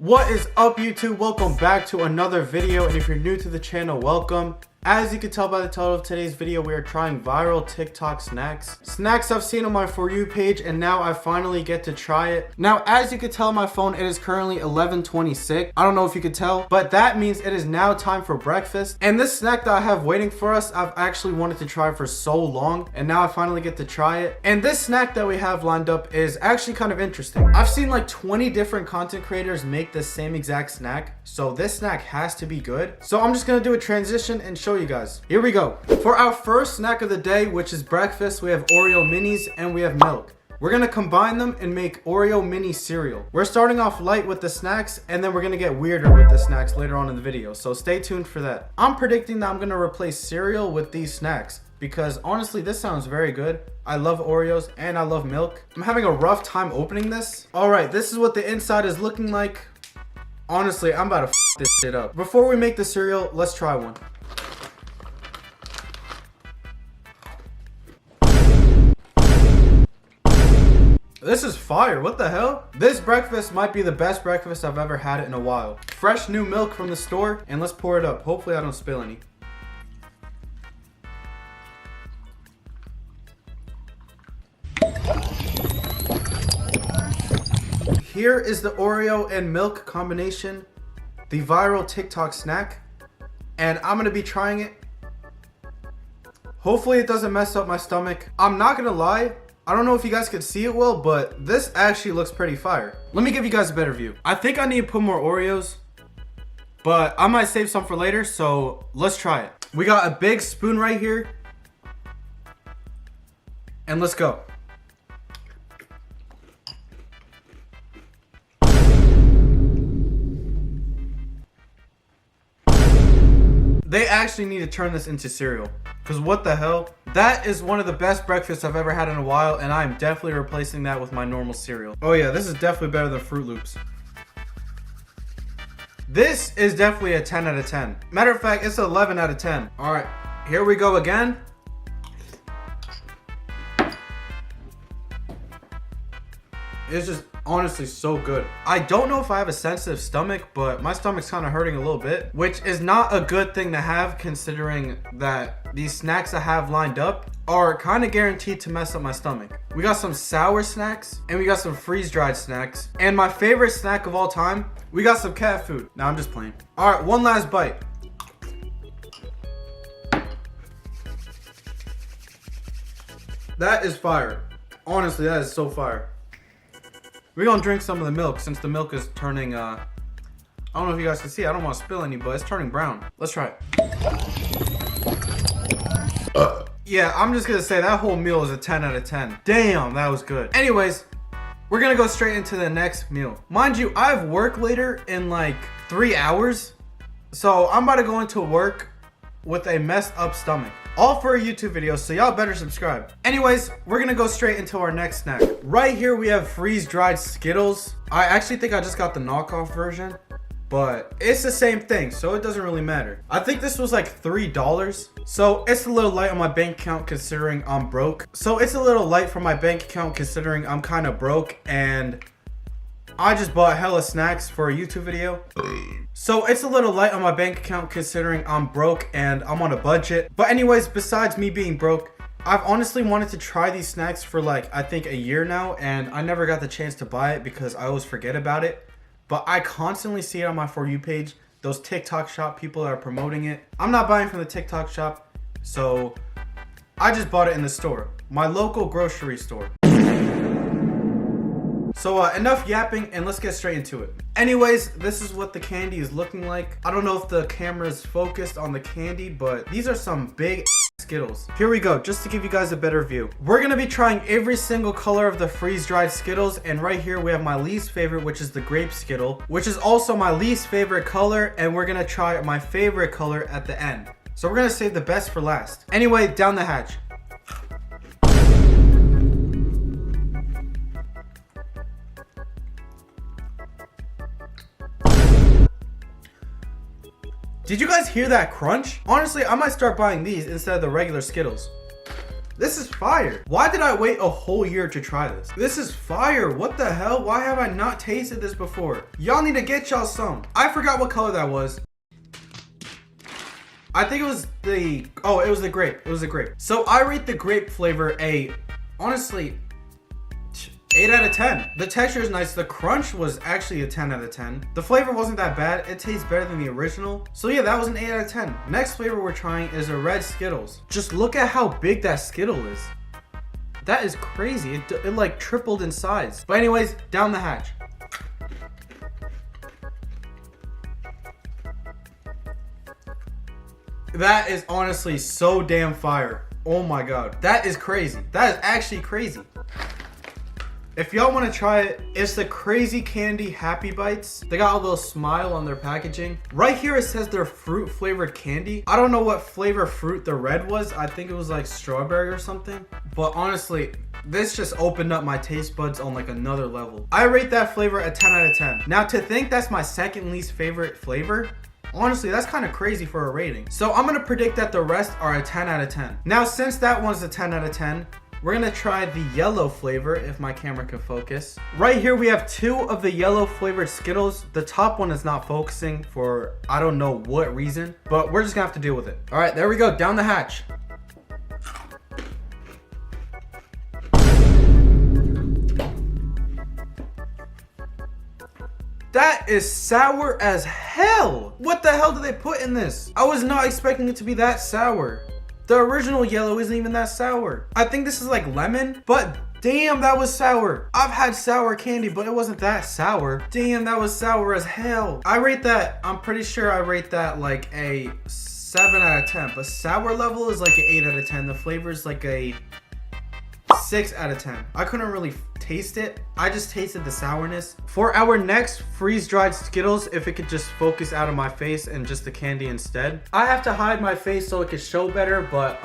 What is up, YouTube? Welcome back to another video, and if you're new to the channel, welcome. As you can tell by the title of today's video, we are trying viral TikTok snacks. Snacks I've seen on my For You page, and now I finally get to try it. Now, as you can tell on my phone, it is currently 11:26. I don't know if you could tell, but that means it is now time for breakfast. And this snack that I have waiting for us, I've actually wanted to try for so long, and now I finally get to try it. And this snack that we have lined up is actually kind of interesting. I've seen like 20 different content creators make the same exact snack, so this snack has to be good. So I'm just gonna do a transition and show you guys. Here we go. For our first snack of the day, which is breakfast, we have Oreo minis and we have milk. We're gonna combine them and make Oreo mini cereal. We're starting off light with the snacks, and then we're gonna get weirder with the snacks later on in the video, so stay tuned for that. I'm predicting that I'm gonna replace cereal with these snacks because honestly this sounds very good. I love Oreos and I love milk. I'm having a rough time opening this. All right, this is what the inside is looking like. Honestly, I'm about to f this shit up. Before we make the cereal, let's try one. This is fire. What the hell? This breakfast might be the best breakfast I've ever had in a while. Fresh new milk from the store, and let's pour it up. Hopefully I don't spill any. Here is the Oreo and milk combination, the viral TikTok snack, and I'm gonna be trying it. Hopefully it doesn't mess up my stomach. I'm not gonna lie, I don't know if you guys could see it well, but this actually looks pretty fire. Let me give you guys a better view. I think I need to put more Oreos, but I might save some for later, so let's try it. We got a big spoon right here, and let's go. They actually need to turn this into cereal, because what the hell? That is one of the best breakfasts I've ever had in a while, and I'm definitely replacing that with my normal cereal. Oh yeah, this is definitely better than Fruit Loops. This is definitely a 10 out of 10. Matter of fact, it's 11 out of 10. All right, here we go again. It's just honestly so good. I don't know if I have a sensitive stomach, but my stomach's kind of hurting a little bit, which is not a good thing to have considering that these snacks I have lined up are kind of guaranteed to mess up my stomach. We got some sour snacks and we got some freeze-dried snacks. And my favorite snack of all time, we got some cat food. Now I'm just playing. All right, one last bite. That is fire. Honestly, that is so fire. We're gonna drink some of the milk since the milk is turning, I don't know if you guys can see, I don't want to spill any, but it's turning brown. Let's try it. Yeah, I'm just gonna say that whole meal is a 10 out of 10. Damn, that was good. Anyways, we're gonna go straight into the next meal. Mind you, I have work later in like 3 hours, so I'm about to go into work with a messed up stomach. All for a YouTube video, so y'all better subscribe. Anyways, we're gonna go straight into our next snack. Right here we have freeze-dried Skittles. I actually think I just got the knockoff version, but it's the same thing, so it doesn't really matter. I think this was like $3, so it's a little light on my bank account considering I'm broke. So it's a little light for my bank account considering I'm kind of broke, and I just bought hella snacks for a YouTube video. So it's a little light on my bank account considering I'm broke and I'm on a budget. But anyways, besides me being broke, I've honestly wanted to try these snacks for like, I think a year now, and I never got the chance to buy it because I always forget about it. But I constantly see it on my For You page. Those TikTok shop people are promoting it. I'm not buying from the TikTok shop, so I just bought it in the store. My local grocery store. So enough yapping and let's get straight into it. Anyways, this is what the candy is looking like. I don't know if the camera is focused on the candy, but these are some big Skittles. Here we go, just to give you guys a better view. We're gonna be trying every single color of the freeze-dried Skittles, and right here we have my least favorite, which is the grape Skittle, which is also my least favorite color, and we're gonna try my favorite color at the end. So we're gonna save the best for last. Anyway, down the hatch. Did you guys hear that crunch? Honestly, I might start buying these instead of the regular Skittles. This is fire. Why did I wait a whole year to try this? This is fire. What the hell? Why have I not tasted this before? Y'all need to get y'all some. I forgot what color that was. I think it was the, oh, it was the grape. It was the grape. So I rate the grape flavor honestly, 8 out of 10. The texture is nice. The crunch was actually a 10 out of 10. The flavor wasn't that bad. It tastes better than the original. So yeah, that was an 8 out of 10. Next flavor we're trying is a red Skittles. Just look at how big that Skittle is. That is crazy. It like tripled in size. But anyways, down the hatch. That is honestly so damn fire. Oh my god. That is crazy. That is actually crazy. If y'all want to try it, it's the Crazy Candy Happy Bites. They got a little smile on their packaging. Right here it says they're fruit flavored candy. I don't know what flavor fruit the red was. I think it was like strawberry or something. But honestly, this just opened up my taste buds on like another level. I rate that flavor a 10 out of 10. Now to think that's my second least favorite flavor, honestly, that's kind of crazy for a rating. So I'm going to predict that the rest are a 10 out of 10. Now, since that one's a 10 out of 10, we're going to try the yellow flavor, if my camera can focus. Right here, we have 2 of the yellow flavored Skittles. The top one is not focusing for I don't know what reason, but we're just going to have to deal with it. All right, there we go. Down the hatch. That is sour as hell. What the hell did they put in this? I was not expecting it to be that sour. The original yellow isn't even that sour. I think this is like lemon, but damn, that was sour. I've had sour candy, but it wasn't that sour. Damn, that was sour as hell. I rate that, I'm pretty sure I rate that like a 7 out of 10. But sour level is like an 8 out of 10. The flavor is like a 6 out of 10. I couldn't really taste it. I just tasted the sourness. For our next freeze-dried Skittles, if it could just focus out of my face and just the candy instead. I have to hide my face so it could show better, but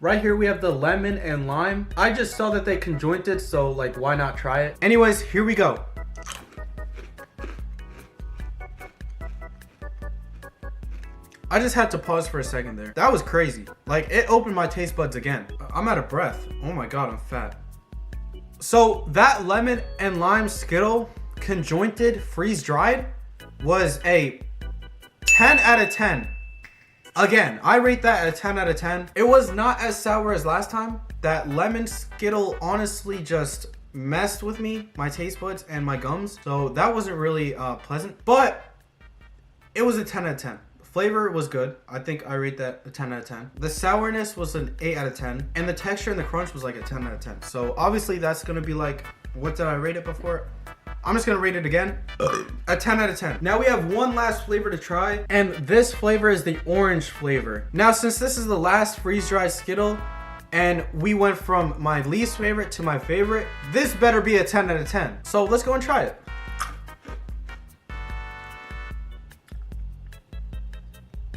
right here we have the lemon and lime. I just saw that they conjointed, so like why not try it? Anyways, here we go. I just had to pause for a second there. That was crazy. Like, it opened my taste buds again. I'm out of breath. Oh my god, I'm fat. So that lemon and lime Skittle conjointed freeze-dried was a 10 out of 10. Again, I rate that at a 10 out of 10. It was not as sour as last time. That lemon Skittle honestly just messed with me, my taste buds and my gums. So that wasn't really pleasant, but it was a 10 out of 10. Flavor was good. I think I rate that a 10 out of 10. The sourness was an 8 out of 10. And the texture and the crunch was like a 10 out of 10. So obviously that's going to be like, what did I rate it before? I'm just going to rate it again. A 10 out of 10. Now we have one last flavor to try. And this flavor is the orange flavor. Now since this is the last freeze-dried Skittle, and we went from my least favorite to my favorite, this better be a 10 out of 10. So let's go and try it.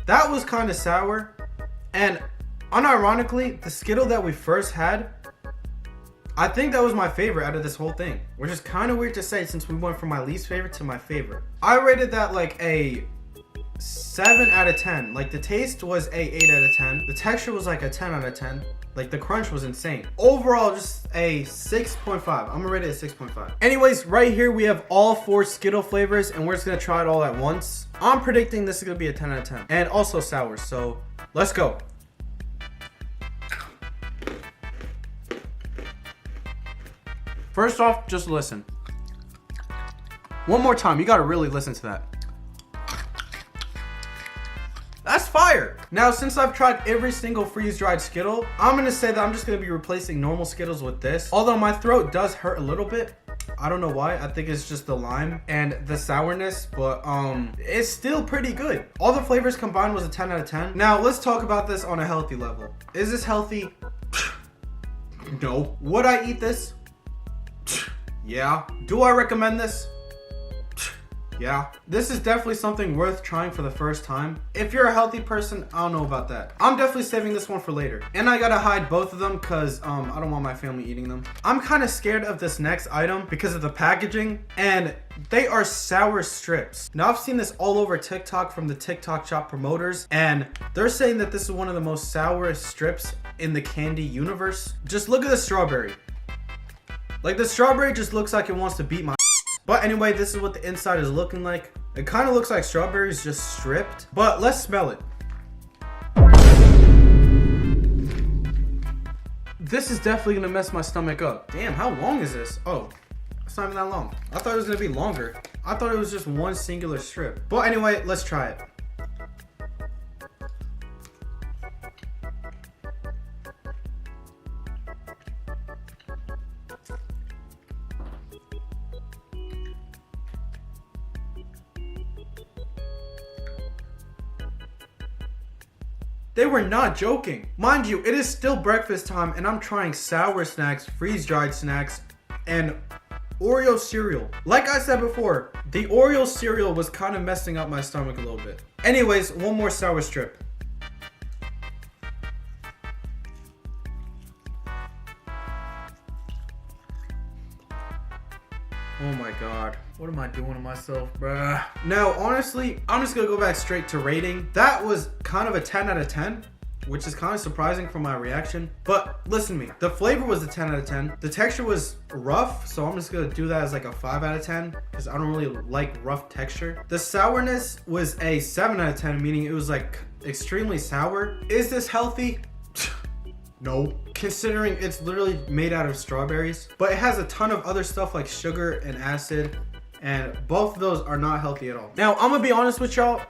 That was kind of sour, and unironically, the Skittle that we first had, I think that was my favorite out of this whole thing, which is kind of weird to say since we went from my least favorite to my favorite. I rated that like a 7 out of 10. Like the taste was a 8 out of 10. The texture was like a 10 out of 10. Like the crunch was insane. Overall, just a 6.5. I'm gonna rate it a 6.5. Anyways, right here we have all 4 Skittle flavors and we're just gonna try it all at once. I'm predicting this is gonna be a 10 out of 10. And also sour, so let's go. First off, just listen. One more time, you gotta really listen to that. That's fire. Now, since I've tried every single freeze-dried Skittle, I'm gonna say that I'm just gonna be replacing normal Skittles with this. Although my throat does hurt a little bit. I don't know why. I think it's just the lime and the sourness, but it's still pretty good. All the flavors combined was a 10 out of 10. Now, let's talk about this on a healthy level. Is this healthy? No. Would I eat this? Yeah. Do I recommend this? Yeah, this is definitely something worth trying for the first time. If you're a healthy person, I don't know about that. I'm definitely saving this one for later. And I gotta hide both of them because I don't want my family eating them. I'm kind of scared of this next item because of the packaging, and they are sour strips. Now I've seen this all over TikTok from the TikTok shop promoters, and they're saying that this is one of the most sourest strips in the candy universe. Just look at the strawberry. Like, the strawberry just looks like it wants to beat my. But anyway, this is what the inside is looking like. It kind of looks like strawberries just stripped, but let's smell it. This is definitely gonna mess my stomach up. Damn, how long is this? Oh, it's not even that long. I thought it was gonna be longer. I thought it was just one singular strip. But anyway, let's try it. They were not joking. Mind you, it is still breakfast time and I'm trying sour snacks, freeze-dried snacks, and Oreo cereal. Like I said before, the Oreo cereal was kind of messing up my stomach a little bit. Anyways, one more sour strip. Oh my god. What am I doing to myself, bruh? Now, honestly, I'm just gonna go back straight to rating. That was kind of a 10 out of 10, which is kind of surprising for my reaction. But listen to me, the flavor was a 10 out of 10. The texture was rough, so I'm just gonna do that as like a 5 out of 10, because I don't really like rough texture. The sourness was a 7 out of 10, meaning it was like extremely sour. Is this healthy? No, considering it's literally made out of strawberries, but it has a ton of other stuff like sugar and acid, and both of those are not healthy at all. Now, I'm gonna be honest with y'all,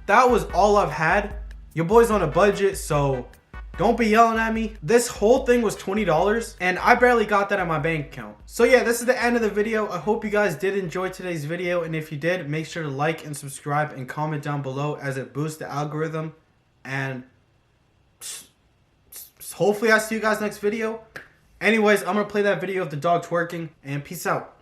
that was all I've had. Your boy's on a budget, so don't be yelling at me. This whole thing was $20, and I barely got that in my bank account. So yeah, this is the end of the video. I hope you guys did enjoy today's video, and if you did, make sure to like and subscribe and comment down below as it boosts the algorithm. And hopefully I see you guys next video. Anyways, I'm gonna play that video of the dog twerking, and peace out.